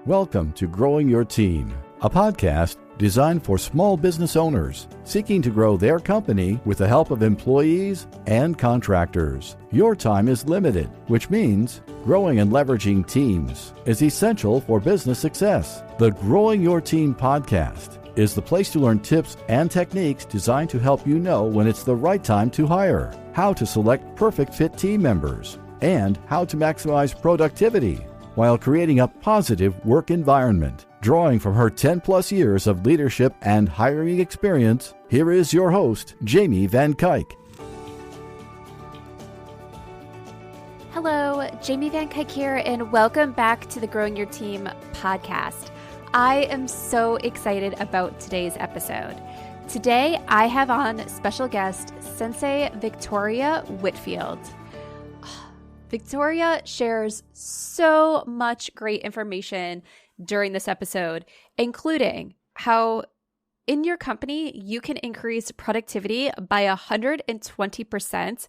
Welcome to Growing Your Team, a podcast designed for small business owners seeking to grow their company with the help of employees and contractors. Your time is limited, which means growing and leveraging teams is essential for business success. The Growing Your Team podcast is the place to learn tips and techniques designed to help you know when it's the right time to hire, how to select perfect fit team members, and how to maximize productivity while creating a positive work environment. Drawing from her 10-plus years of leadership and hiring experience, here is your host, Jamie Van Kuyk. Hello, Jamie Van Kuyk here, and welcome back to the Growing Your Team podcast. I am so excited about today's episode. Today, I have on special guest, Sensei Victoria Whitfield. Victoria shares so much great information during this episode, including how in your company you can increase productivity by 120%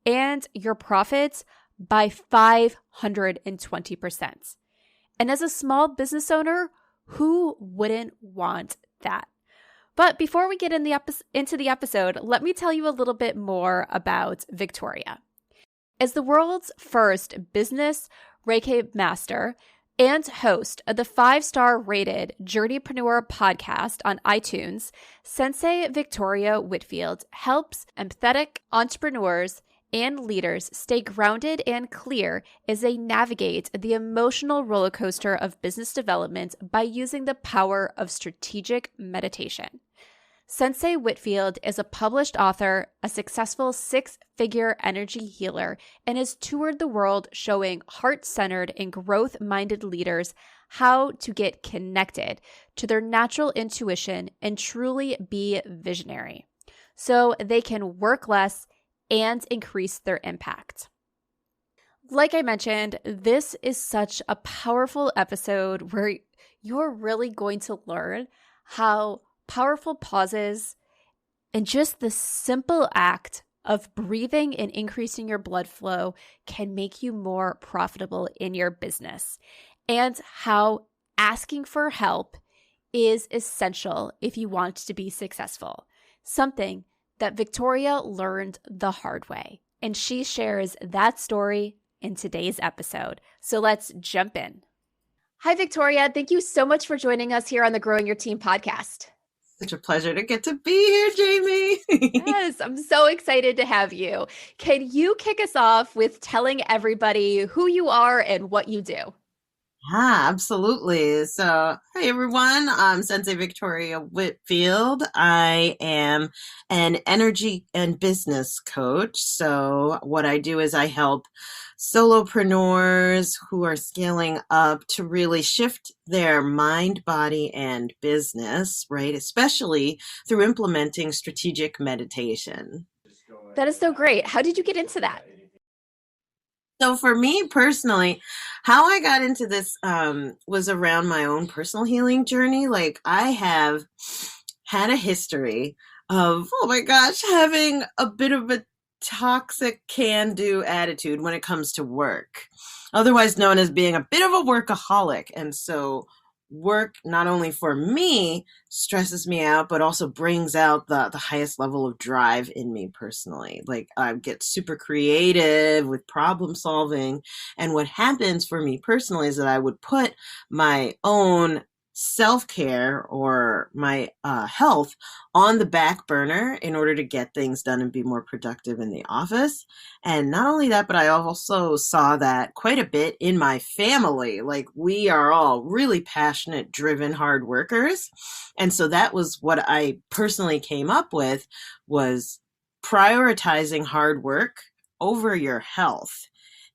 and your profits by 520%. And as a small business owner, who wouldn't want that? But before we get into the episode, let me tell you a little bit more about Victoria. As the world's first business Reiki master and host of the 5-star rated Journeypreneur podcast on iTunes, Sensei Victoria Whitfield helps empathetic entrepreneurs and leaders stay grounded and clear as they navigate the emotional roller coaster of business development by using the power of strategic meditation. Sensei Whitfield is a published author, a successful 6-figure energy healer, and has toured the world showing heart-centered and growth-minded leaders how to get connected to their natural intuition and truly be visionary, so they can work less and increase their impact. Like I mentioned, this is such a powerful episode where you're really going to learn how powerful pauses and just the simple act of breathing and increasing your blood flow can make you more profitable in your business, and how asking for help is essential if you want to be successful, something that Victoria learned the hard way. And she shares that story in today's episode. So let's jump in. Hi, Victoria. Thank you so much for joining us here on the Growing Your Team podcast. Such a pleasure to get to be here, Jamie. Yes, I'm so excited to have you. Can you kick us off with telling everybody who you are and what you do? Yeah, absolutely. So, hey everyone, I'm Sensei Victoria Whitfield. I am an energy and business coach. So what I do is I help solopreneurs who are scaling up to really shift their mind, body, and business, right? Especially through implementing strategic meditation. That is so great. How did you get into that? So for me personally, how I got into this was around my own personal healing journey. Like I have had a history of, oh my gosh, having a bit of a toxic can-do attitude when it comes to work, otherwise known as being a bit of a workaholic. And so work, not only for me, stresses me out, but also brings out the highest level of drive in me personally. Like I get super creative with problem solving. And what happens for me personally is that I would put my own self-care or my health on the back burner in order to get things done and be more productive in the office. And not only that, but I also saw that quite a bit in my family. Like we are all really passionate, driven, hard workers. And so that was what I personally came up with, was prioritizing hard work over your health.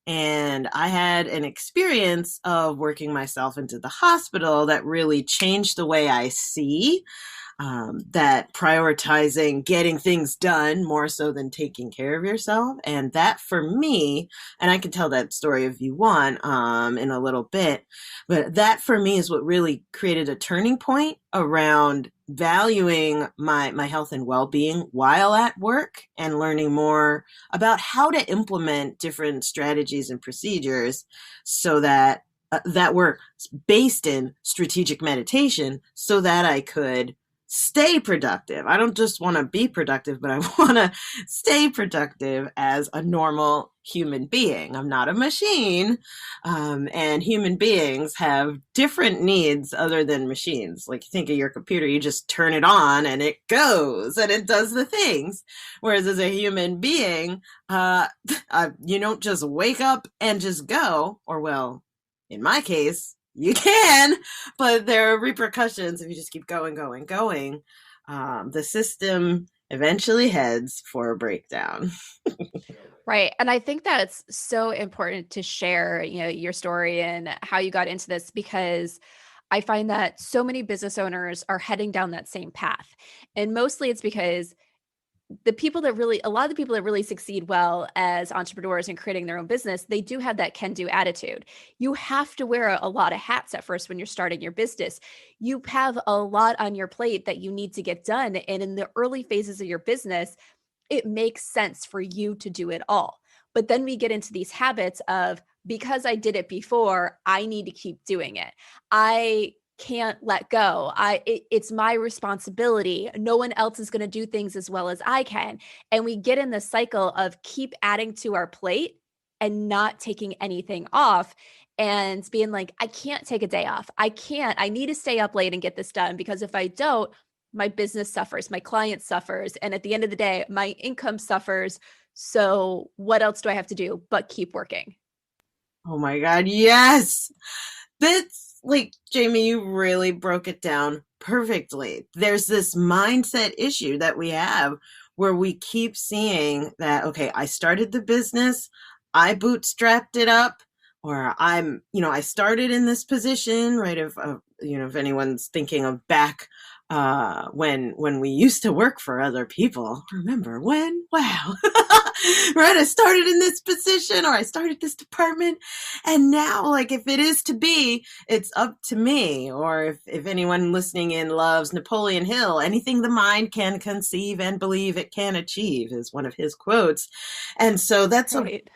And I had an experience of working myself into the hospital that really changed the way I see that prioritizing getting things done more so than taking care of yourself. And that for me, and I can tell that story if you want in a little bit, but that for me is what really created a turning point around valuing my health and well-being while at work and learning more about how to implement different strategies and procedures so that that were based in strategic meditation so that I could stay productive. I don't just want to be productive, but I want to stay productive as a normal human being. I'm not a machine. And human beings have different needs other than machines. Like, you think of your computer, you just turn it on and it goes and it does the things. Whereas as a human being, you don't just wake up and just go, or well, in my case, you can, but there are repercussions if you just keep going. The system eventually heads for a breakdown. Right. And I think that's so important to share, your story and how you got into this, because I find that so many business owners are heading down that same path. And mostly it's because a lot of the people that really succeed well as entrepreneurs and creating their own business, they do have that can-do attitude. You have to wear a lot of hats at first when you're starting your business. You have a lot on your plate that you need to get done. And in the early phases of your business, it makes sense for you to do it all. But then we get into these habits of, because I did it before, I need to keep doing it. I can't let go. It's my responsibility. No one else is going to do things as well as I can. And we get in the cycle of keep adding to our plate and not taking anything off, and being like, I can't take a day off. I need to stay up late and get this done, because if I don't, my business suffers, my client suffers. And at the end of the day, my income suffers. So what else do I have to do but keep working? Oh my God. Yes. That's like, Jamie, you really broke it down perfectly. There's this mindset issue that we have where we keep seeing that, okay, I started the business, I bootstrapped it up, or I started in this position, right? If anyone's thinking of back when we used to work for other people, remember when? Wow. Right? I started in this position, or I started this department, and now, like, if it is to be, it's up to me. Or if anyone listening in loves Napoleon Hill, anything the mind can conceive and believe it can achieve is one of his quotes. And so that's right.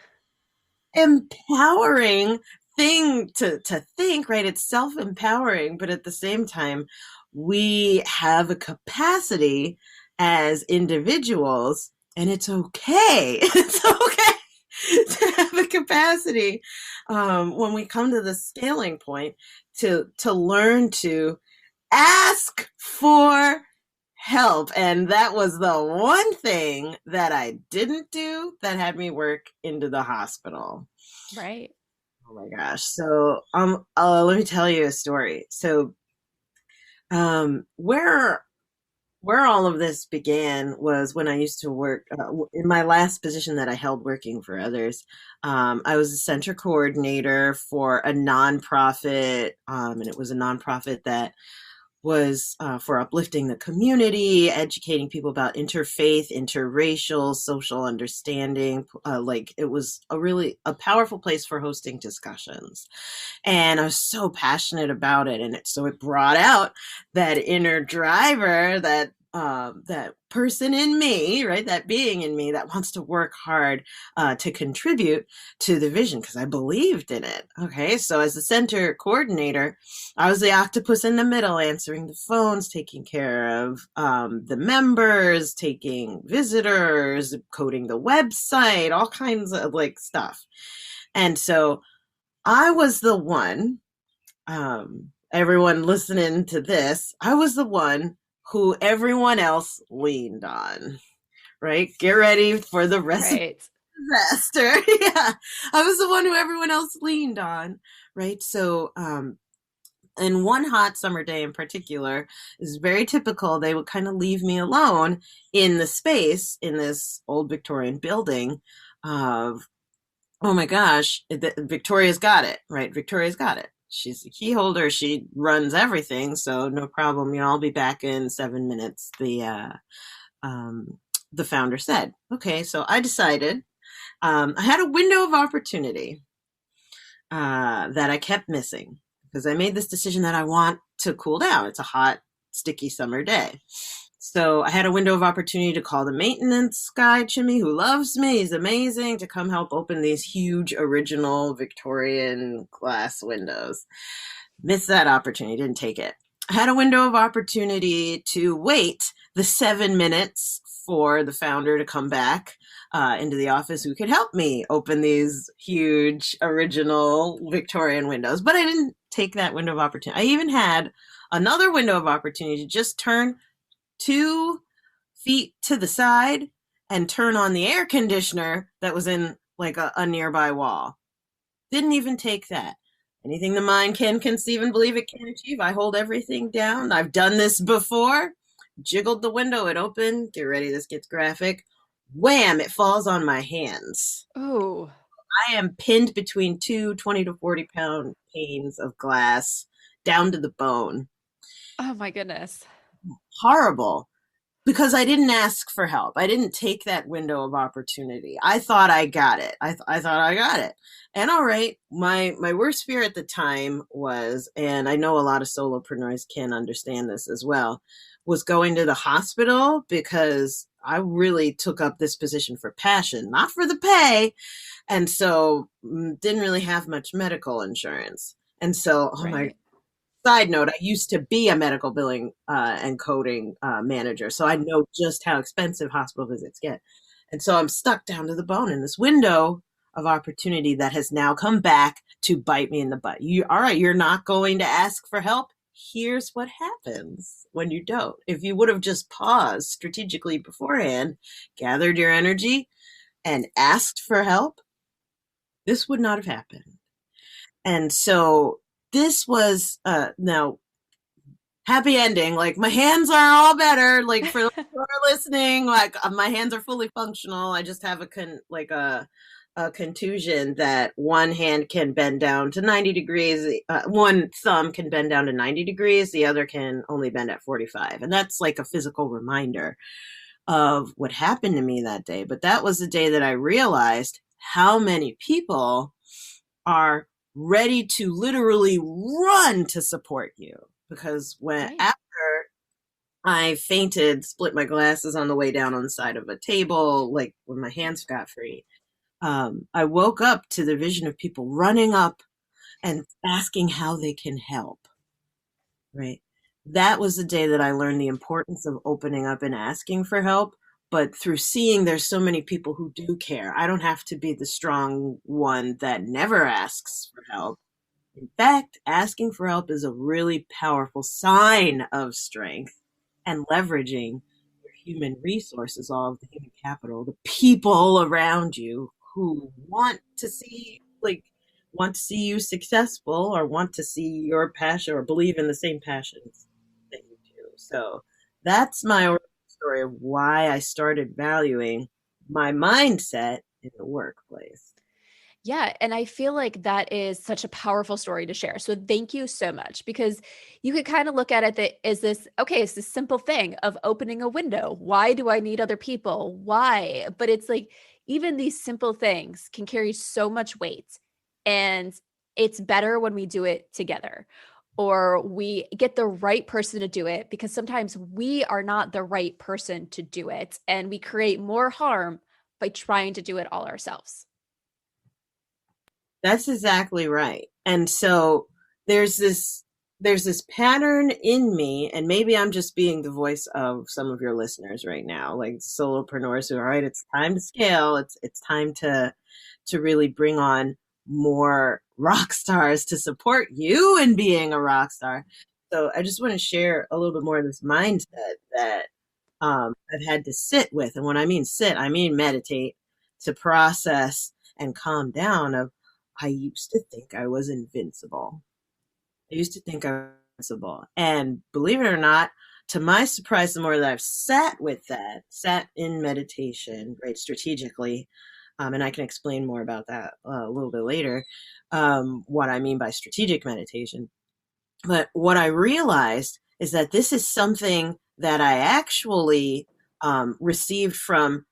A empowering thing to think, right? It's self-empowering, but at the same time, we have a capacity as individuals, and it's okay. It's okay to have a capacity when we come to the scaling point to learn to ask for help. And that was the one thing that I didn't do that had me work into the hospital. Right. Oh my gosh. So let me tell you a story. So where all of this began was when I used to work in my last position that I held working for others. I was a center coordinator for a nonprofit, and it was a nonprofit that was for uplifting the community, educating people about interfaith, interracial, social understanding. It was a powerful place for hosting discussions. And I was so passionate about it. And so it brought out that inner driver, that person in me, right? That being in me that wants to work hard to contribute to the vision, because I believed in it. Okay. So as the center coordinator, I was the octopus in the middle, answering the phones, taking care of the members, taking visitors, coding the website, all kinds of stuff. And so I was the one, everyone listening to this, I was the one who everyone else leaned on, right? Get ready for the rest of the disaster. Yeah. I was the one who everyone else leaned on, right? So, and one hot summer day in particular is very typical. They would kind of leave me alone in the space in this old Victorian building of, oh my gosh, Victoria's got it, right? Victoria's got it. She's the key holder. She runs everything. So no problem. I'll be back in 7 minutes. The founder said, okay. So I decided, I had a window of opportunity, that I kept missing, because I made this decision that I want to cool down. It's a hot, sticky summer day. So I had a window of opportunity to call the maintenance guy, Jimmy, who loves me. He's amazing, to come help open these huge original Victorian glass windows. Missed that opportunity, didn't take it. I had a window of opportunity to wait the 7 minutes for the founder to come back into the office who could help me open these huge original Victorian windows. But I didn't take that window of opportunity. I even had another window of opportunity to just turn 2 feet to the side and turn on the air conditioner that was in like a nearby wall. Didn't even take that. Anything the mind can conceive and believe it can achieve, I hold everything down. I've done this before. Jiggled the window, it opened. Get ready, this gets graphic. Wham, it falls on my hands. Oh. I am pinned between two 20 to 40 pound panes of glass down to the bone. Oh my goodness. Horrible. Because I didn't ask for help. I didn't take that window of opportunity. I thought I got it. I thought I got it. And all right, my worst fear at the time was, and I know a lot of solopreneurs can understand this as well, was going to the hospital, because I really took up this position for passion, not for the pay. And so didn't really have much medical insurance. And so, my side note, I used to be a medical billing and coding manager, so I know just how expensive hospital visits get. And so I'm stuck down to the bone in this window of opportunity that has now come back to bite me in the butt. All right, you're not going to ask for help. Here's what happens when you don't. If you would have just paused strategically beforehand, gathered your energy, and asked for help, this would not have happened. And so this was now happy ending. Like, my hands are all better. Like, for those who are listening, like, my hands are fully functional. I just have a contusion that one hand can bend down to 90 degrees. One thumb can bend down to 90 degrees. The other can only bend at 45. And that's like a physical reminder of what happened to me that day. But that was the day that I realized how many people are ready to literally run to support you. Because after I fainted, split my glasses on the way down on the side of a table, like when my hands got free, I woke up to the vision of people running up and asking how they can help, right? That was the day that I learned the importance of opening up and asking for help. But through seeing there's so many people who do care, I don't have to be the strong one that never asks for help. In fact, asking for help is a really powerful sign of strength and leveraging your human resources, all of the human capital, the people around you who want to see you successful, or want to see your passion or believe in the same passions that you do. So that's my origin story of why I started valuing my mindset in the workplace. Yeah. And I feel like that is such a powerful story to share. So thank you so much, because you could kind of look at it it's this simple thing of opening a window. Why do I need other people? Why? But it's like, even these simple things can carry so much weight, and it's better when we do it together, or we get the right person to do it, because sometimes we are not the right person to do it, and we create more harm by trying to do it all ourselves. That's exactly right. And so there's this pattern in me, and maybe I'm just being the voice of some of your listeners right now, like solopreneurs who, all right, it's time to scale. It's time to really bring on more rock stars to support you in being a rock star. So I just want to share a little bit more of this mindset that I've had to sit with. And when I mean sit, I mean meditate, to process and calm down. I used to think I was invincible. And believe it or not, to my surprise, the more that I've sat in meditation, right, strategically, and I can explain more about that a little bit later, what I mean by strategic meditation. But what I realized is that this is something that I actually received from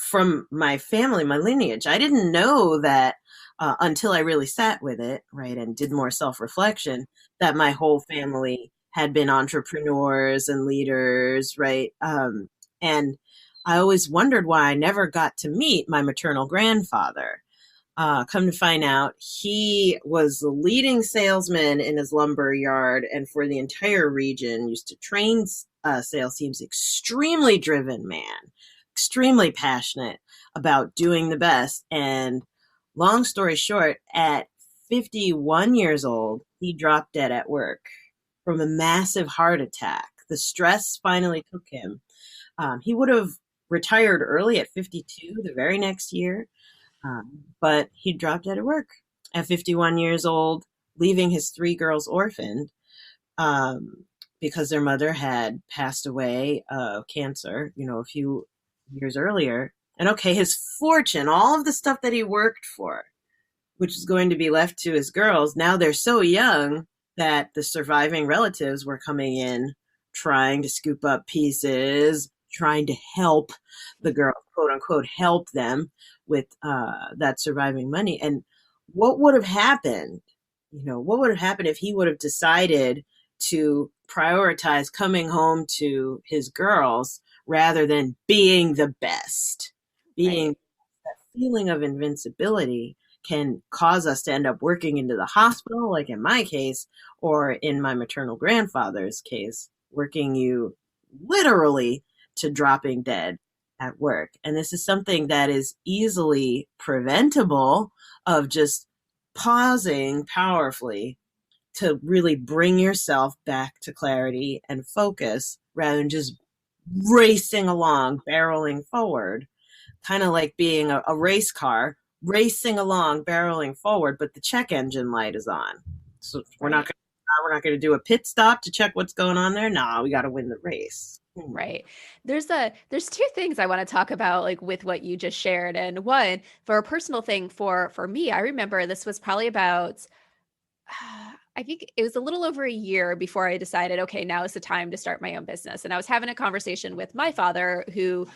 from my family, my lineage. I didn't know that until I really sat with it, right, and did more self-reflection, that my whole family had been entrepreneurs and leaders, right? And I always wondered why I never got to meet my maternal grandfather. Come to find out, he was the leading salesman in his lumber yard and for the entire region, used to train sales teams, extremely driven man, extremely passionate about doing the best. And long story short, at 51 years old, he dropped dead at work from a massive heart attack. The stress finally took him. He would have retired early at 52 the very next year, but he dropped out of work at 51 years old, leaving his three girls orphaned because their mother had passed away of cancer, a few years earlier. And okay, his fortune, all of the stuff that he worked for, which is going to be left to his girls, now they're so young that the surviving relatives were coming in, trying to scoop up pieces, trying to help the girl, quote unquote, help them with that surviving money. And what would have happened? What would have happened if he would have decided to prioritize coming home to his girls rather than being the best? Being Right. that feeling of invincibility can cause us to end up working into the hospital, like in my case, or in my maternal grandfather's case, working you literally to dropping dead at work. And this is something that is easily preventable, of just pausing powerfully to really bring yourself back to clarity and focus rather than just racing along, barreling forward, kind of like being a race car racing along, barreling forward, but the check engine light is on. So we're not going to do a pit stop to check what's going on there. No, we got to win the race. Right. There's two things I want to talk about, like with what you just shared. And one, for a personal thing for me, I remember this was probably about I think it was a little over a year before I decided, okay, now is the time to start my own business. And I was having a conversation with my father, who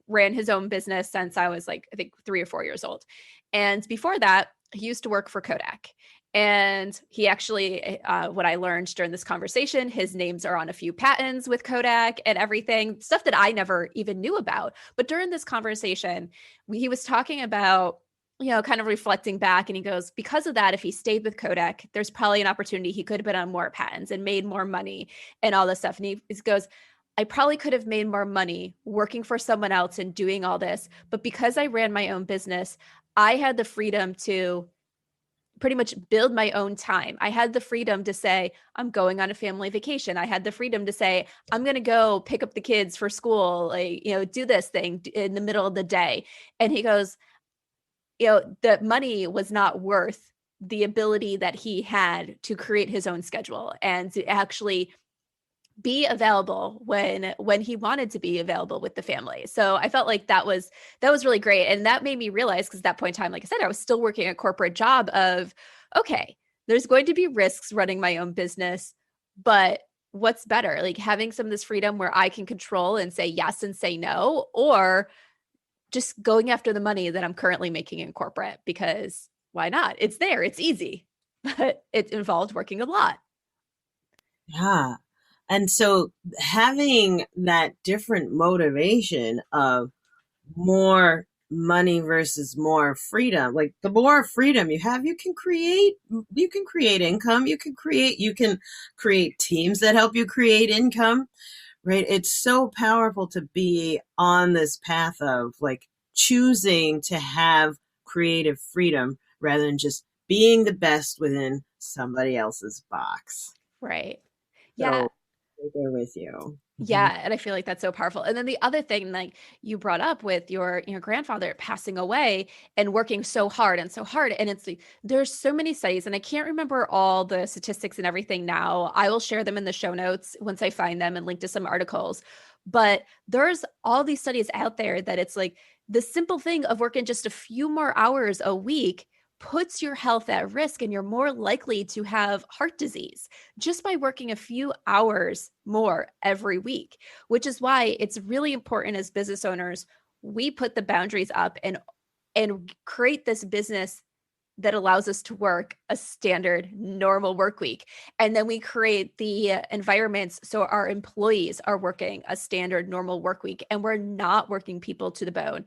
ran his own business since I was like, I think 3 or 4 years old. And before that, he used to work for Kodak. And he actually, what I learned during this conversation, his names are on a few patents with Kodak and everything, stuff that I never even knew about. But during this conversation, he was talking about, kind of reflecting back, and he goes, because of that, if he stayed with Kodak, there's probably an opportunity he could have been on more patents and made more money and all this stuff. And he goes, I probably could have made more money working for someone else and doing all this. But because I ran my own business, I had the freedom to pretty much build my own time. I had the freedom to say, I'm going on a family vacation. I had the freedom to say, I'm going to go pick up the kids for school, like, do this thing in the middle of the day. And he goes, the money was not worth the ability that he had to create his own schedule and to actually be available when he wanted to be available with the family. So I felt like that was really great. And that made me realize, because at that point in time, like I said, I was still working a corporate job of, okay, there's going to be risks running my own business, but what's better? Like having some of this freedom where I can control and say yes and say no, or just going after the money that I'm currently making in corporate, because why not? It's there, it's easy, but it involved working a lot. Yeah. And so having that different motivation of more money versus more freedom, like the more freedom you have, you can create income, you can create teams that help you create income, right? It's so powerful to be on this path of like choosing to have creative freedom rather than just being the best within somebody else's box. Right. Yeah. So right there with you. Yeah. And I feel like that's so powerful. And then the other thing, like you brought up with your grandfather passing away and working so hard and so hard. And it's like, there's so many studies, and I can't remember all the statistics and everything now. I will share them in the show notes once I find them and link to some articles. But there's all these studies out there that it's like the simple thing of working just a few more hours a week puts your health at risk, and you're more likely to have heart disease just by working a few hours more every week, which is why it's really important as business owners, we put the boundaries up and create this business that allows us to work a standard normal work week. And then we create the environments so our employees are working a standard normal work week and we're not working people to the bone.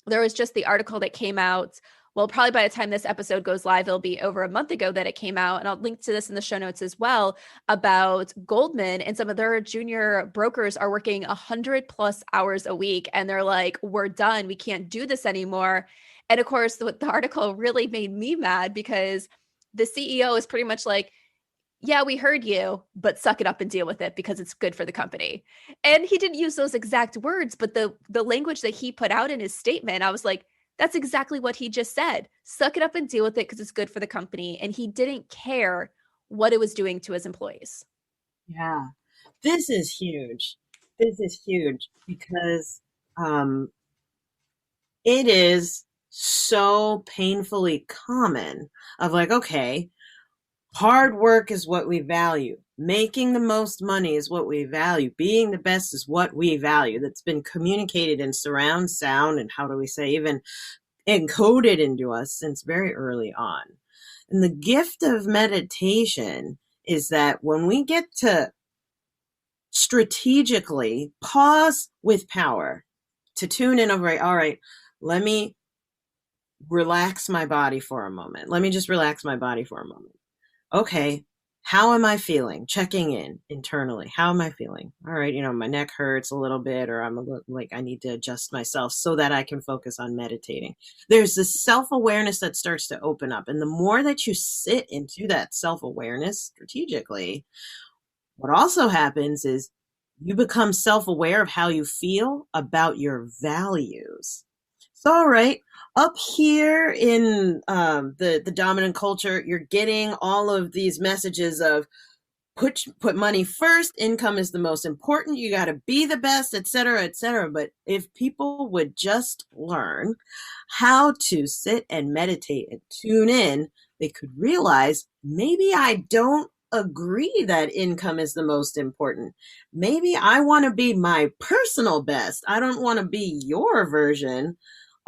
There was just the article that came out. Well, probably by the time this episode goes live, it'll be over a month ago that it came out. And I'll link to this in the show notes as well, about Goldman and some of their junior brokers are working 100+ hours a week. And they're like, we're done. We can't do this anymore. And of course, the article really made me mad because the CEO is pretty much like, yeah, we heard you, but suck it up and deal with it because it's good for the company. And he didn't use those exact words, but the language that he put out in his statement, I was like, that's exactly what he just said. Suck it up and deal with it because it's good for the company. And he didn't care what it was doing to his employees. Yeah, this is huge. This is huge because it is so painfully common of like, okay, hard work is what we value. Making the most money is what we value. Being the best is what we value. That's been communicated in surround sound and how do we say, even encoded into us since very early on. And the gift of meditation is that when we get to strategically pause with power to tune in over, all right, let me relax my body for a moment. Let me just relax my body for a moment. Okay, how am I feeling? Checking in internally. How am I feeling? All right, my neck hurts a little bit, or I'm a little, like I need to adjust myself so that I can focus on meditating. There's this self-awareness that starts to open up. And the more that you sit into that self-awareness strategically, what also happens is you become self-aware of how you feel about your values. So, all right, up here in the dominant culture, you're getting all of these messages of put money first, income is the most important, you got to be the best, et cetera, et cetera. But if people would just learn how to sit and meditate and tune in, they could realize maybe I don't agree that income is the most important. Maybe I want to be my personal best. I don't want to be your version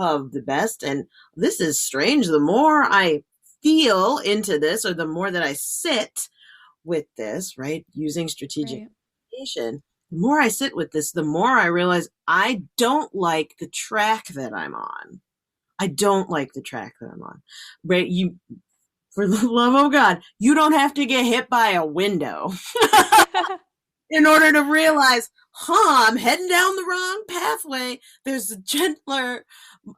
of the best. And this is strange. The more I feel into this, or the more that I sit with this, right, using strategic meditation, the more I sit with this, the more I realize I don't like the track that I'm on. I don't like the track that I'm on. Right? For the love of God, you don't have to get hit by a window in order to realize, I'm heading down the wrong pathway. There's a gentler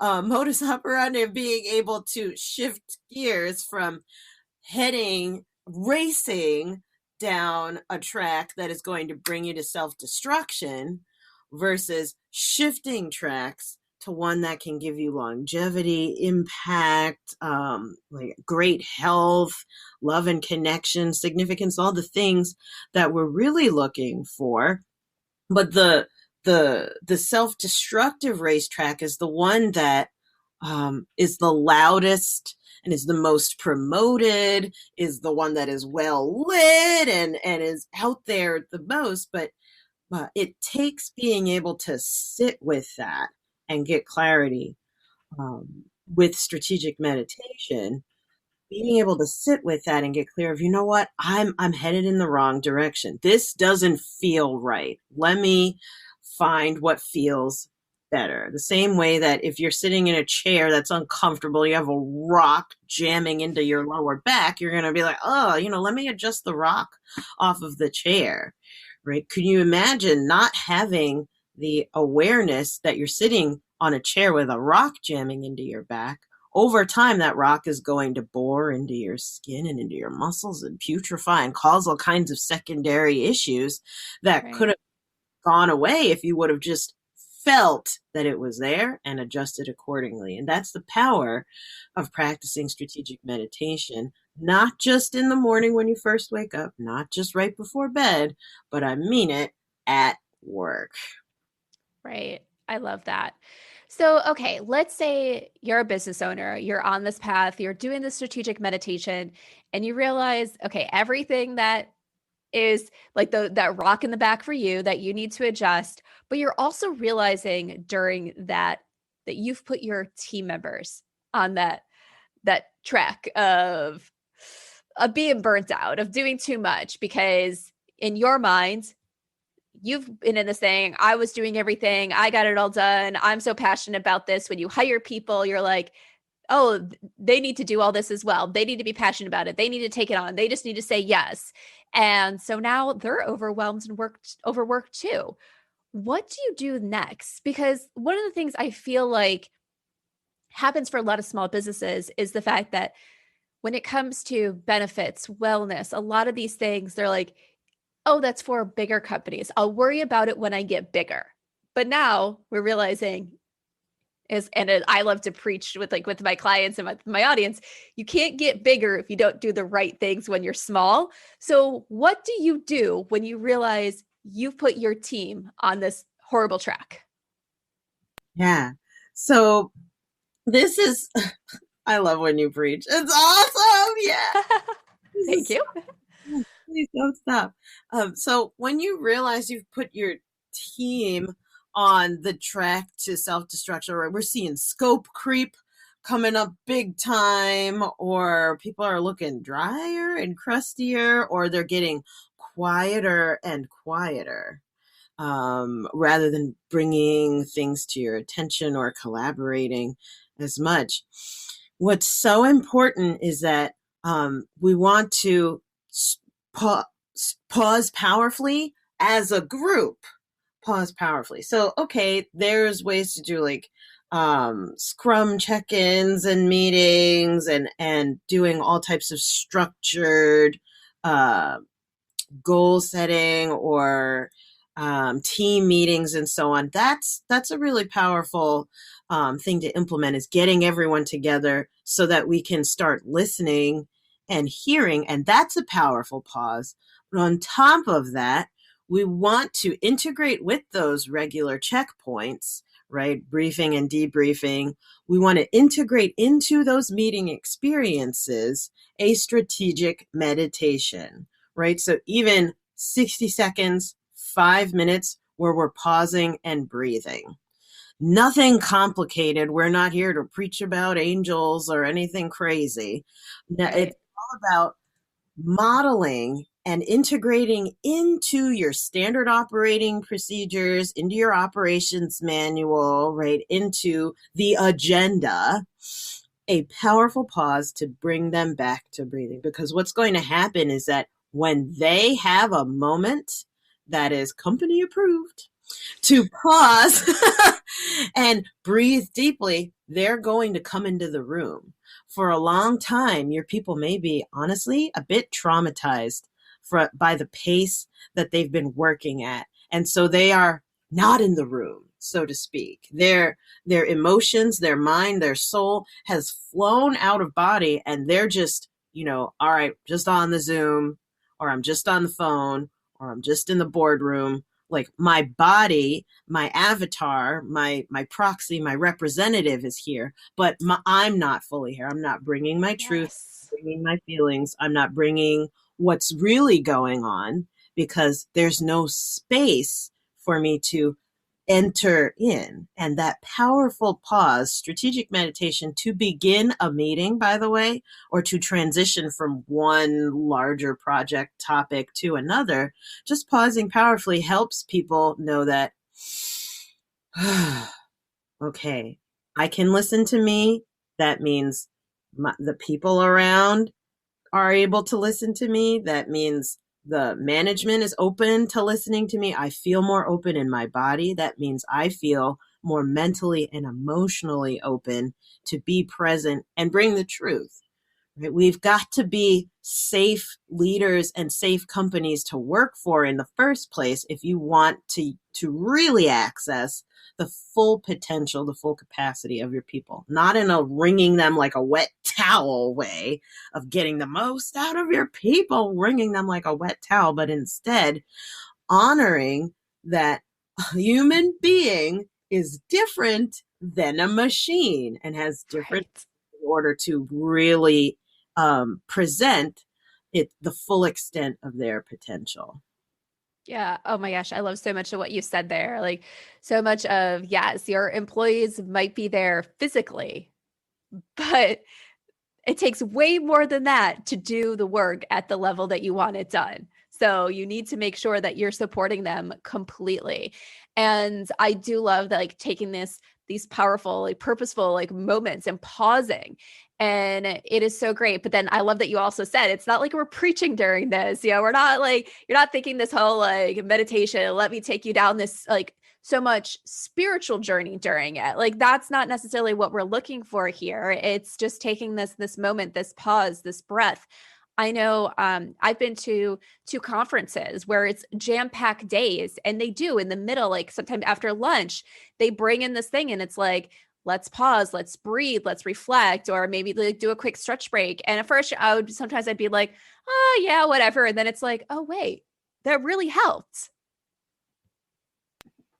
modus operandi of being able to shift gears from racing down a track that is going to bring you to self-destruction versus shifting tracks to one that can give you longevity, impact, like great health, love and connection, significance, all the things that we're really looking for. But the self-destructive racetrack is the one that is the loudest and is the most promoted, is the one that is well lit and is out there the most. But it takes being able to sit with that and get clarity with strategic meditation, being able to sit with that and get clear of, what, I'm headed in the wrong direction. This doesn't feel right. Let me find what feels better. The same way that if you're sitting in a chair that's uncomfortable, you have a rock jamming into your lower back, you're going to be like, let me adjust the rock off of the chair, right? Could you imagine not having the awareness that you're sitting on a chair with a rock jamming into your back? Over time, that rock is going to bore into your skin and into your muscles and putrefy and cause all kinds of secondary issues that could have gone away if you would have just felt that it was there and adjusted accordingly. And that's the power of practicing strategic meditation, not just in the morning when you first wake up, not just right before bed, but I mean it at work. Right. I love that. So, okay, let's say you're a business owner, you're on this path, you're doing the strategic meditation, and you realize, okay, everything that is like that rock in the back for you that you need to adjust, but you're also realizing during that you've put your team members on that track of being burnt out, of doing too much, because in your mind, you've been in this thing. I was doing everything. I got it all done. I'm so passionate about this. When you hire people, you're like, oh, they need to do all this as well. They need to be passionate about it. They need to take it on. They just need to say yes. And so now they're overwhelmed and overworked too. What do you do next? Because one of the things I feel like happens for a lot of small businesses is the fact that when it comes to benefits, wellness, a lot of these things, they're like, oh, that's for bigger companies. I'll worry about it when I get bigger. But now we're realizing I love to preach with my clients and my audience, you can't get bigger if you don't do the right things when you're small. So what do you do when you realize you've put your team on this horrible track? Yeah. So this is, I love when you preach. It's awesome. Yeah. Thank you. Please don't stop. So when you realize you've put your team on the track to self-destruction, right? We're seeing scope creep coming up big time, or people are looking drier and crustier, or they're getting quieter and quieter, rather than bringing things to your attention or collaborating as much. What's so important is that we want to pause powerfully as a group. Pause powerfully. So, okay, there's ways to do like scrum check-ins and meetings and doing all types of structured goal setting or team meetings and so on. That's a really powerful thing to implement, is getting everyone together so that we can start listening and hearing. And that's a powerful pause. But on top of that, we want to integrate with those regular checkpoints, right? Briefing and debriefing. We want to integrate into those meeting experiences a strategic meditation, right? So even 60 seconds, 5 minutes where we're pausing and breathing. Nothing complicated. We're not here to preach about angels or anything crazy. Right. It's all about modeling and integrating into your standard operating procedures, into your operations manual, right, into the agenda, a powerful pause to bring them back to breathing. Because what's going to happen is that when they have a moment that is company approved to pause and breathe deeply, they're going to come into the room. For a long time, your people may be honestly a bit traumatized by the pace that they've been working at. And so they are not in the room, so to speak. Their emotions, their mind, their soul has flown out of body, and they're just, all right, just on the Zoom, or I'm just on the phone, or I'm just in the boardroom. Like my body, my avatar, my proxy, my representative is here, but I'm not fully here. I'm not bringing my truth, bringing my feelings. I'm not bringing what's really going on, because there's no space for me to enter in. And that powerful pause, strategic meditation to begin a meeting, by the way, or to transition from one larger project topic to another, just pausing powerfully helps people know that, okay, I can listen to me. That means the people around are able to listen to me. That means the management is open to listening to me. I feel more open in my body. That means I feel more mentally and emotionally open to be present and bring the truth. Right? We've got to be safe leaders and safe companies to work for in the first place if you want to really access the full potential, the full capacity of your people, not in a wringing them like a wet towel way of getting the most out of your people, wringing them like a wet towel, but instead honoring that a human being is different than a machine and has different in order to really present it the full extent of their potential. Yeah. Oh my gosh. I love so much of what you said there. Like so much of, yes, your employees might be there physically, but It takes way more than that to do the work at the level that you want it done. So you need to make sure that you're supporting them completely. And I do love that, like taking these powerful, like purposeful, like moments and pausing. And it is so great. But then I love that you also said it's not like we're preaching during this. You know, we're not like, you're not thinking this whole like meditation, let me take you down this like so much spiritual journey during it. Like that's not necessarily what we're looking for here. It's just taking this moment, this pause, this breath. I know I've been to conferences where it's jam-packed days, and they do in the middle, like sometime after lunch, they bring in this thing and it's like, let's pause, let's breathe, let's reflect, or maybe like do a quick stretch break. And at first I'd be like, oh yeah, whatever. And then it's like, oh wait, that really helped.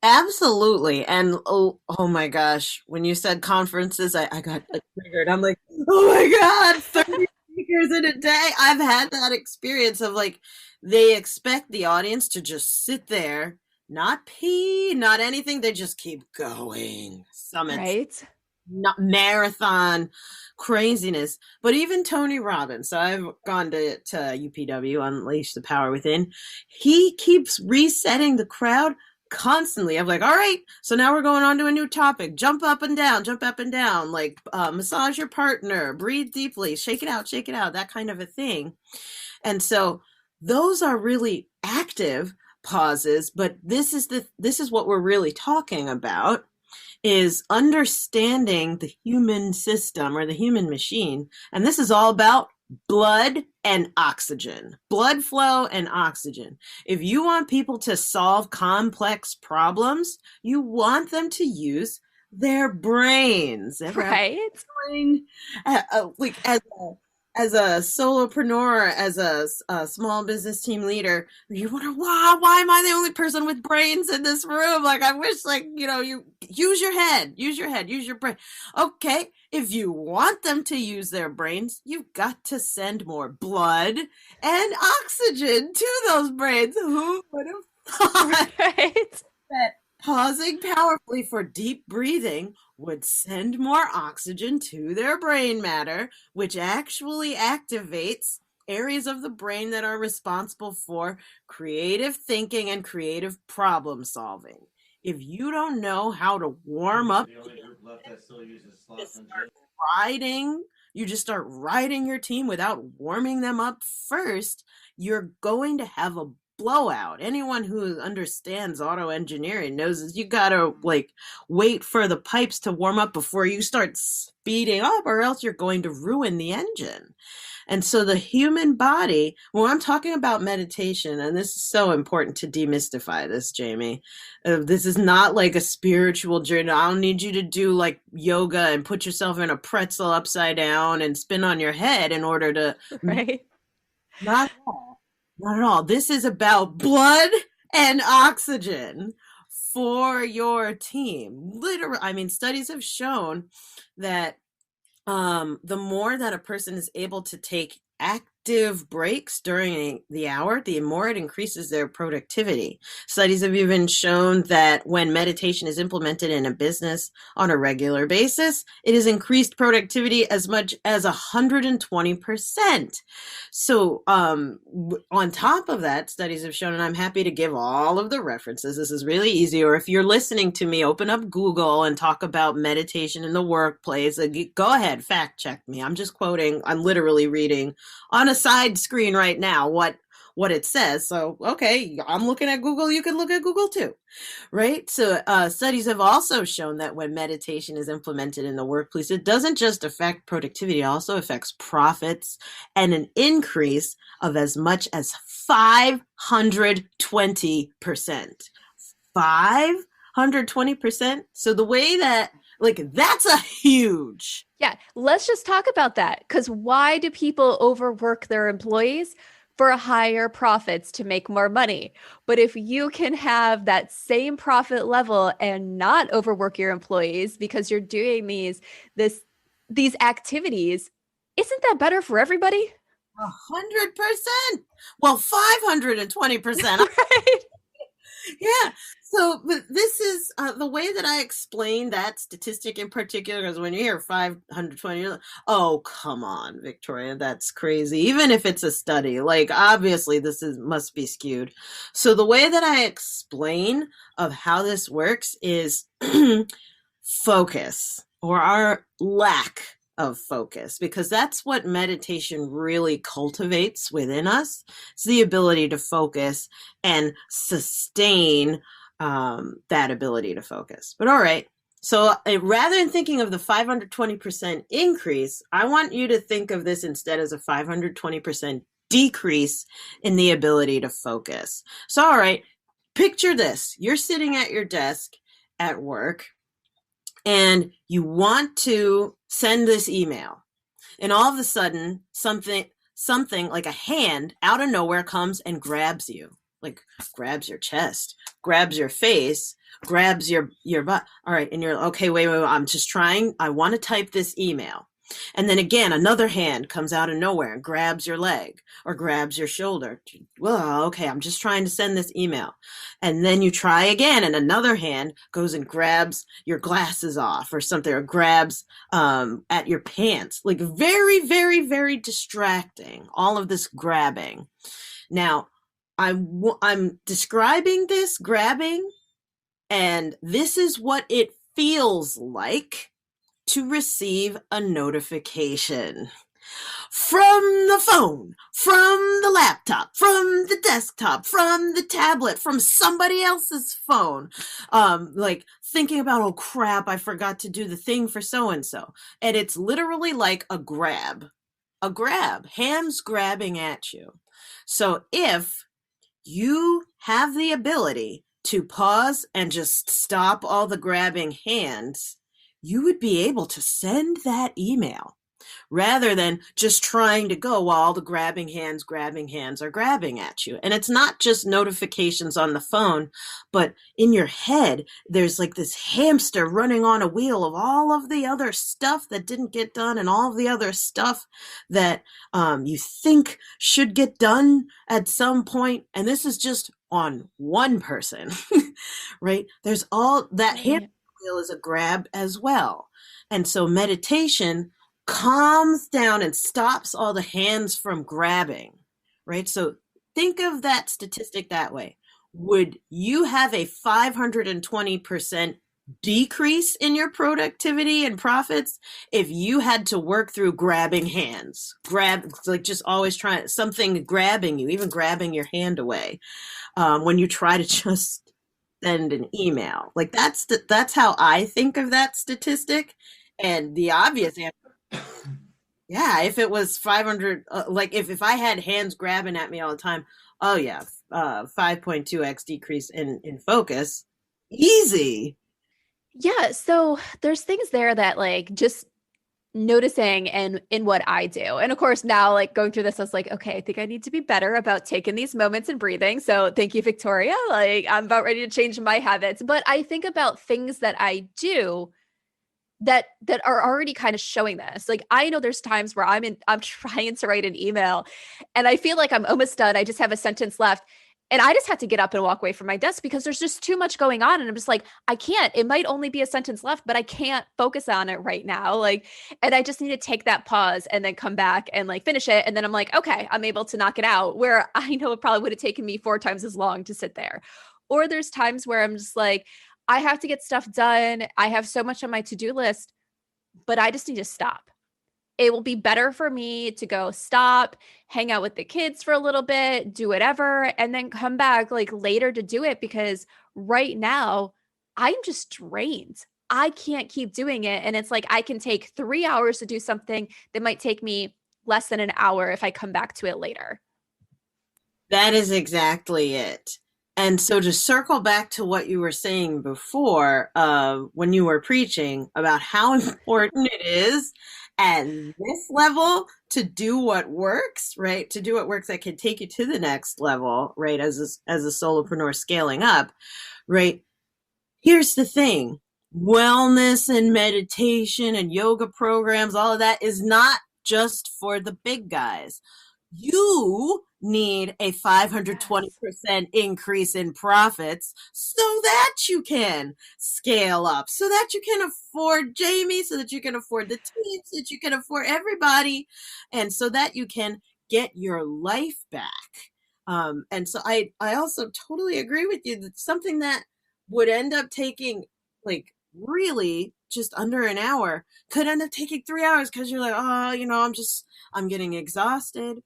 Absolutely. And oh my gosh, when you said conferences, I got triggered. I'm like, oh my God, 30 speakers in a day. I've had that experience of like, they expect the audience to just sit there, not pee, not anything. They just keep going. Summits, Right. not marathon craziness. But even Tony Robbins, so I've gone to UPW, Unleash the Power Within. He keeps resetting the crowd constantly. I'm like, all right, so now we're going on to a new topic. Jump up and down, like massage your partner, breathe deeply, shake it out, that kind of a thing. And so those are really active pauses, but this is what we're really talking about, is understanding the human system or the human machine. And this is all about blood and oxygen, blood flow and oxygen. If you want people to solve complex problems, you want them to use their brains. Right. Like as a solopreneur, as a small business team leader, you wonder, why am I the only person with brains in this room? Like, I wish, like, you use your head, use your brain. Okay, if you want them to use their brains, you've got to send more blood and oxygen to those brains. Who would have thought Right. that pausing powerfully for deep breathing would send more oxygen to their brain matter, which actually activates areas of the brain that are responsible for creative thinking and creative problem solving. If you don't know how to warm up, you just start riding your team without warming them up first, you're going to have a blowout. Anyone who understands auto engineering knows that you gotta like wait for the pipes to warm up before you start speeding up, or else you're going to ruin the engine. And so the human body, when I'm talking about meditation, and this is so important to demystify this, Jamie, this is not like a spiritual journey. I don't need you to do like yoga and put yourself in a pretzel upside down and spin on your head in order to, Right. not at all. Not at all. This is about blood and oxygen for your team. Literally, I mean, studies have shown that the more that a person is able to take active breaks during the hour, the more it increases their productivity. Studies have even shown that when meditation is implemented in a business on a regular basis, it has increased productivity as much as 120%. So on top of that, studies have shown, and I'm happy to give all of the references. This is really easy. Or if you're listening to me, open up Google and talk about meditation in the workplace. Go ahead, fact check me. I'm just quoting. I'm literally reading on a side screen right now what it says. So, okay, I'm looking at Google. You can look at Google too, right? So studies have also shown that when meditation is implemented in the workplace, it doesn't just affect productivity, it also affects profits and an increase of as much as 520%. 520%. So the way that, like, that's a huge. Yeah, let's just talk about that. Because why do people overwork their employees? For higher profits to make more money. But if you can have that same profit level and not overwork your employees because you're doing these activities, isn't that better for everybody? 100%. Well, 520%. Right. Yeah. So, but this is the way that I explain that statistic in particular, because when you hear 520, you're like, oh, come on, Victoria, that's crazy. Even if it's a study, like obviously this is must be skewed. So the way that I explain of how this works is focus or our lack of focus, because that's what meditation really cultivates within us. It's the ability to focus and sustain that ability to focus. But all right. So rather than thinking of the 520% increase, I want you to think of this instead as a 520% decrease in the ability to focus. So, all right, picture this. You're sitting at your desk at work and you want to send this email. And all of a sudden, something like a hand out of nowhere comes and grabs you. Like grabs your chest, grabs your face, grabs your butt. All right. And you're okay, wait, I'm just trying. I want to type this email. And then again, another hand comes out of nowhere and grabs your leg or grabs your shoulder. Well, okay, I'm just trying to send this email. And then you try again and another hand goes and grabs your glasses off or something, or grabs at your pants. Like very, very, very distracting. All of this grabbing. Now, I'm describing this grabbing, and this is what it feels like to receive a notification from the phone, from the laptop, from the desktop, from the tablet, from somebody else's phone. Like thinking about, oh crap, I forgot to do the thing for so-and-so. And it's literally like a grab, hands grabbing at you. So if you have the ability to pause and just stop all the grabbing hands, you would be able to send that email rather than just trying to go while all the grabbing hands are grabbing at you. And it's not just notifications on the phone, but in your head, there's like this hamster running on a wheel of all of the other stuff that didn't get done and all of the other stuff that you think should get done at some point. And this is just on one person, right? There's all that hamster wheel is a grab as well. And so meditation calms down and stops all the hands from grabbing, right? So think of that statistic that way. Would you have a 520% decrease in your productivity and profits if you had to work through grabbing hands? Like just always trying something grabbing you, even grabbing your hand away when you try to just send an email. Like that's how I think of that statistic. And the obvious answer, yeah, if it was 500, like if I had hands grabbing at me all the time, oh yeah, 5.2x decrease in focus, easy. Yeah, so there's things there that like just noticing and in what I do. And of course, now like going through this, I was like, okay, I think I need to be better about taking these moments and breathing. So thank you, Victoria. Like I'm about ready to change my habits. But I think about things that I do that are already kind of showing this. Like I know there's times where I'm trying to write an email and I feel like I'm almost done. I just have a sentence left. And I just had to get up and walk away from my desk because there's just too much going on. And I'm just like, I can't, it might only be a sentence left, but I can't focus on it right now. Like, and I just need to take that pause and then come back and like finish it. And then I'm like, okay, I'm able to knock it out, where I know it probably would have taken me 4 times as long to sit there. Or there's times where I'm just like, I have to get stuff done. I have so much on my to-do list, but I just need to stop. It will be better for me to go stop, hang out with the kids for a little bit, do whatever, and then come back like later to do it, because right now I'm just drained. I can't keep doing it. And it's like, I can take 3 hours to do something that might take me less than an hour if I come back to it later. That is exactly it. And so to circle back to what you were saying before, when you were preaching about how important it is at this level to do what works, right? To do what works that can take you to the next level, right? As a solopreneur scaling up, right? Here's the thing. Wellness and meditation and yoga programs, all of that is not just for the big guys. You need a 520% increase in profits so that you can scale up, so that you can afford Jamie, so that you can afford the team, so that you can afford everybody, and so that you can get your life back. And so I also totally agree with you that something that would end up taking like really just under an hour could end up taking 3 hours because you're like, oh, I'm getting exhausted.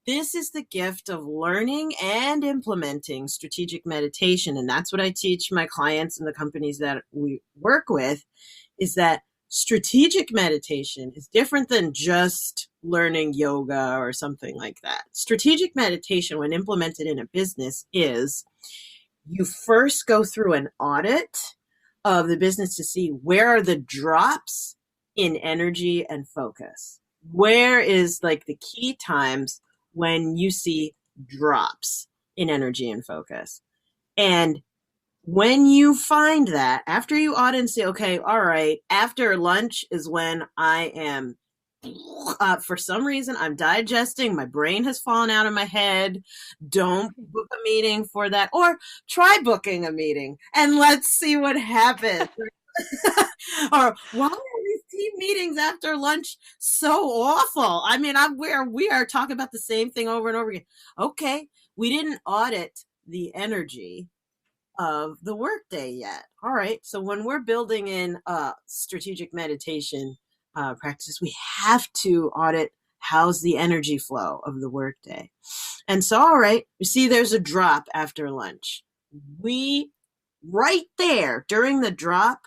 This is the gift of learning and implementing strategic meditation. And that's what I teach my clients and the companies that we work with, is that strategic meditation is different than just learning yoga or something like that. Strategic meditation, when implemented in a business, is you first go through an audit of the business to see where are the drops in energy and focus. Where is like the key times when you see drops in energy and focus? And when you find that, after you audit and say, okay, all right, after lunch is when I am, for some reason, I'm digesting, my brain has fallen out of my head. Don't book a meeting for that, or try booking a meeting and let's see what happens. Or why are these team meetings after lunch so awful? I mean, we are talking about the same thing over and over again. Okay, we didn't audit the energy of the workday yet. All right, so when we're building in strategic meditation practices, we have to audit how's the energy flow of the workday. And so, all right, you see there's a drop after lunch. We, right there during the drop,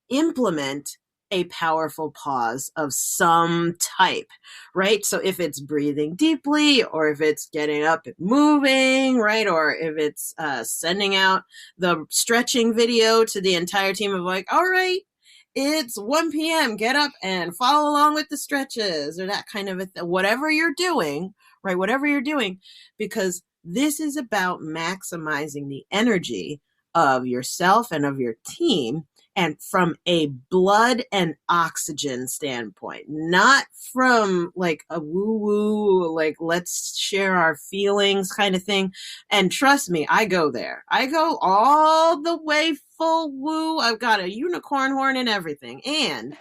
implement a powerful pause of some type, right? So if it's breathing deeply, or if it's getting up and moving, right? Or if it's sending out the stretching video to the entire team of like, all right, it's 1 p.m., get up and follow along with the stretches, or that kind of whatever you're doing, right? Whatever you're doing, because this is about maximizing the energy of yourself and of your team, and from a blood and oxygen standpoint, not from like a woo-woo, like let's share our feelings kind of thing. And trust me, I go there. I go all the way full woo. I've got a unicorn horn and everything. And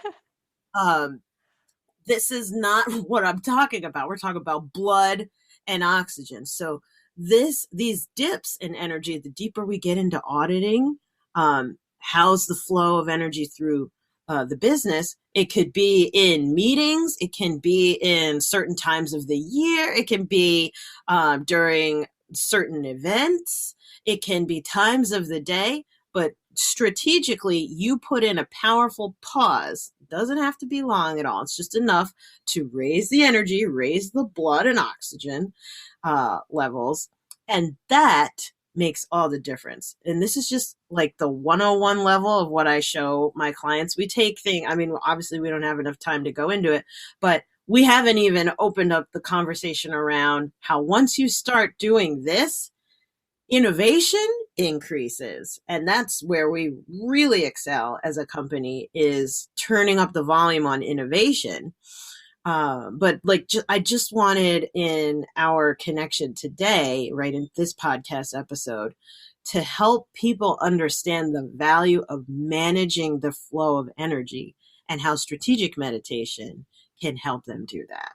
this is not what I'm talking about. We're talking about blood and oxygen. So these dips in energy, the deeper we get into auditing, how's the flow of energy through the business. It could be in meetings. It can be in certain times of the year. It can be during certain events. It can be times of the day. But strategically, you put in a powerful pause. It doesn't have to be long at all. It's just enough to raise the energy, raise the blood and oxygen levels. And that makes all the difference. And this is just like the 101 level of what I show my clients. We take things, I mean, obviously we don't have enough time to go into it, but we haven't even opened up the conversation around how once you start doing this, innovation increases. And that's where we really excel as a company, is turning up the volume on innovation. But like, I just wanted in our connection today, right, in this podcast episode, to help people understand the value of managing the flow of energy and how strategic meditation can help them do that.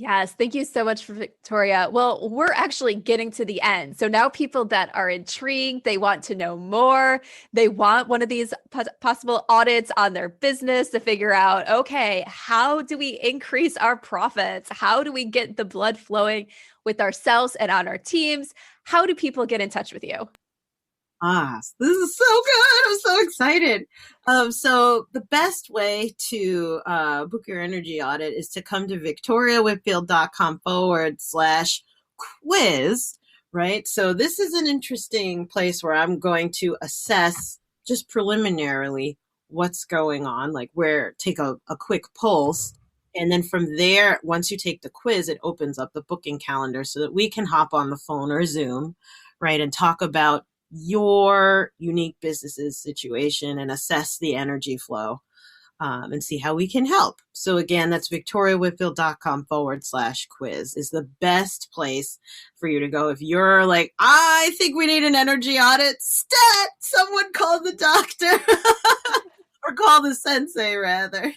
Yes, thank you so much, Victoria. Well, we're actually getting to the end. So now people that are intrigued, they want to know more. They want one of these possible audits on their business to figure out, okay, how do we increase our profits? How do we get the blood flowing with ourselves and on our teams? How do people get in touch with you? This is so good. I'm so excited. So the best way to book your energy audit is to come to victoriawhitfield.com/quiz, right? So this is an interesting place where I'm going to assess just preliminarily what's going on, like take a quick pulse. And then from there, once you take the quiz, it opens up the booking calendar so that we can hop on the phone or Zoom, right, and talk about your unique business's situation and assess the energy flow and see how we can help. So again, that's victoriawhitfield.com/quiz is the best place for you to go. If you're like, I think we need an energy audit, stat, someone call the doctor or call the sensei rather.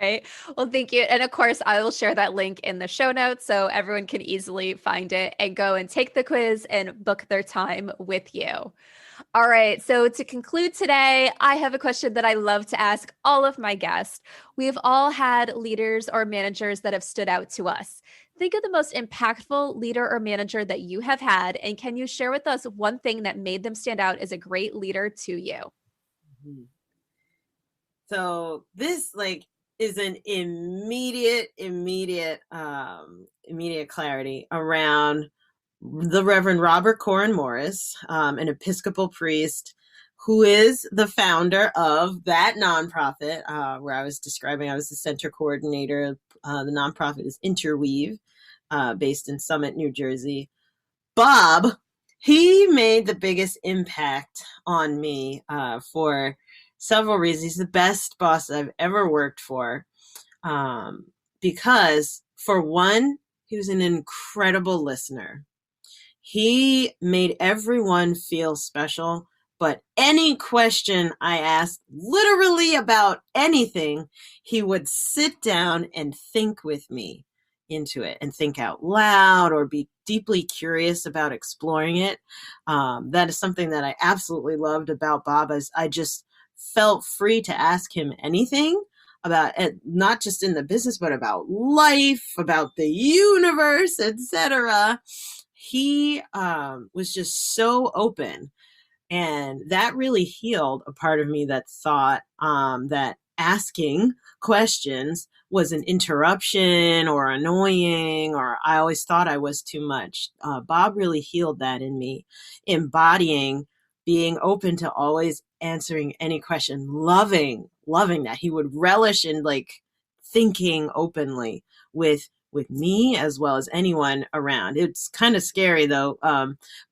Right. Well, thank you. And of course, I will share that link in the show notes so everyone can easily find it and go and take the quiz and book their time with you. All right. So to conclude today, I have a question that I love to ask all of my guests. We've all had leaders or managers that have stood out to us. Think of the most impactful leader or manager that you have had, and can you share with us one thing that made them stand out as a great leader to you? So this is an immediate clarity around the Reverend Robert Corin Morris, an Episcopal priest who is the founder of that nonprofit where I was describing. I was the center coordinator. The nonprofit is Interweave, based in Summit, New Jersey. Bob, he made the biggest impact on me for several reasons. He's the best boss I've ever worked for because, for one, he was an incredible listener. He made everyone feel special, but any question I asked, literally about anything, he would sit down and think with me into it and think out loud or be deeply curious about exploring it. That is something that I absolutely loved about Bob, as I just felt free to ask him anything about it, not just in the business, but about life, about the universe, etc. He was just so open, and that really healed a part of me that thought that asking questions was an interruption or annoying, or I always thought I was too much. Bob really healed that in me, embodying being open to always answering any question, loving that. He would relish in thinking openly with me as well as anyone around. It's kind of scary though.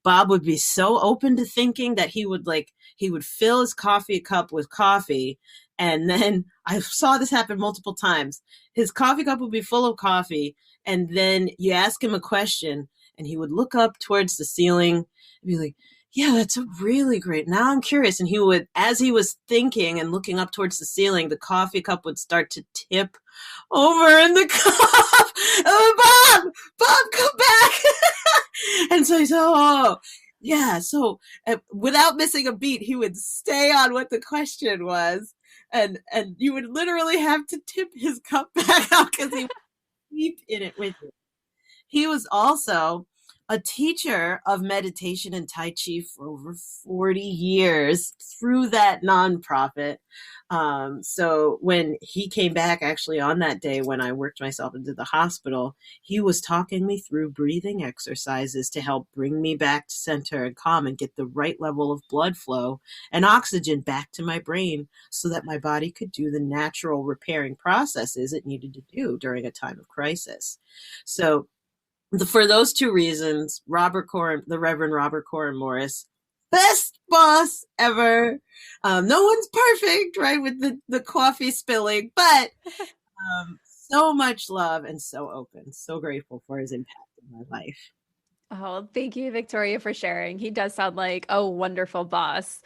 Bob would be so open to thinking that he would fill his coffee cup with coffee. And then I saw this happen multiple times. His coffee cup would be full of coffee. And then you ask him a question and he would look up towards the ceiling and be like, yeah, that's a really great. Now I'm curious. And he would, as he was thinking and looking up towards the ceiling, the coffee cup would start to tip over in the cup. Oh, Bob, come back. And so he said, oh, yeah. So without missing a beat, he would stay on what the question was. And you would literally have to tip his cup back out because he would deep in it with you. He was also a teacher of meditation and Tai Chi for over 40 years through that nonprofit. So when he came back, actually on that day when I worked myself into the hospital, he was talking me through breathing exercises to help bring me back to center and calm and get the right level of blood flow and oxygen back to my brain so that my body could do the natural repairing processes it needed to do during a time of crisis. So for those two reasons, the Reverend Robert Corin Morris, best boss ever. No one's perfect, right, with the coffee spilling, but so much love and so open. So grateful for his impact in my life. Oh, thank you, Victoria, for sharing. He does sound like a wonderful boss.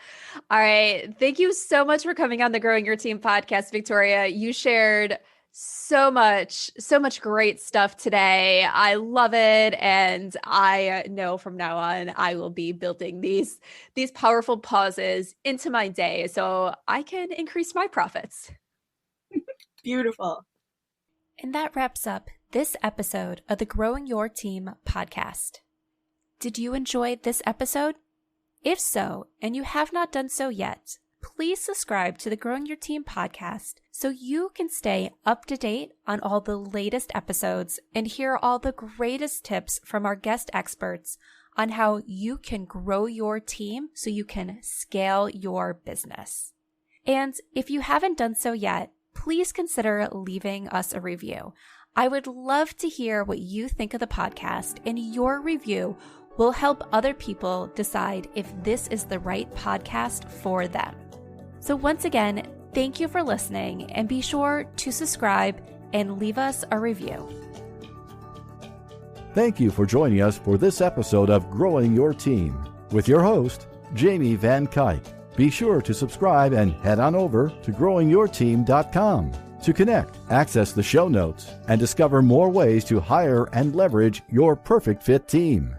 All right. Thank you so much for coming on the Growing Your Team podcast, Victoria. You shared so much great stuff today. I love it. And I know from now on, I will be building these powerful pauses into my day so I can increase my profits. Beautiful. And that wraps up this episode of the Growing Your Team podcast. Did you enjoy this episode? If so, and you have not done so yet, please subscribe to the Growing Your Team podcast so you can stay up to date on all the latest episodes and hear all the greatest tips from our guest experts on how you can grow your team so you can scale your business. And if you haven't done so yet, please consider leaving us a review. I would love to hear what you think of the podcast, and your review will help other people decide if this is the right podcast for them. So once again, Thank you for listening, and be sure to subscribe and leave us a review. Thank you for joining us for this episode of Growing Your Team with your host, Jamie Van Kuyk. Be sure to subscribe and head on over to growingyourteam.com to connect, access the show notes, and discover more ways to hire and leverage your perfect fit team.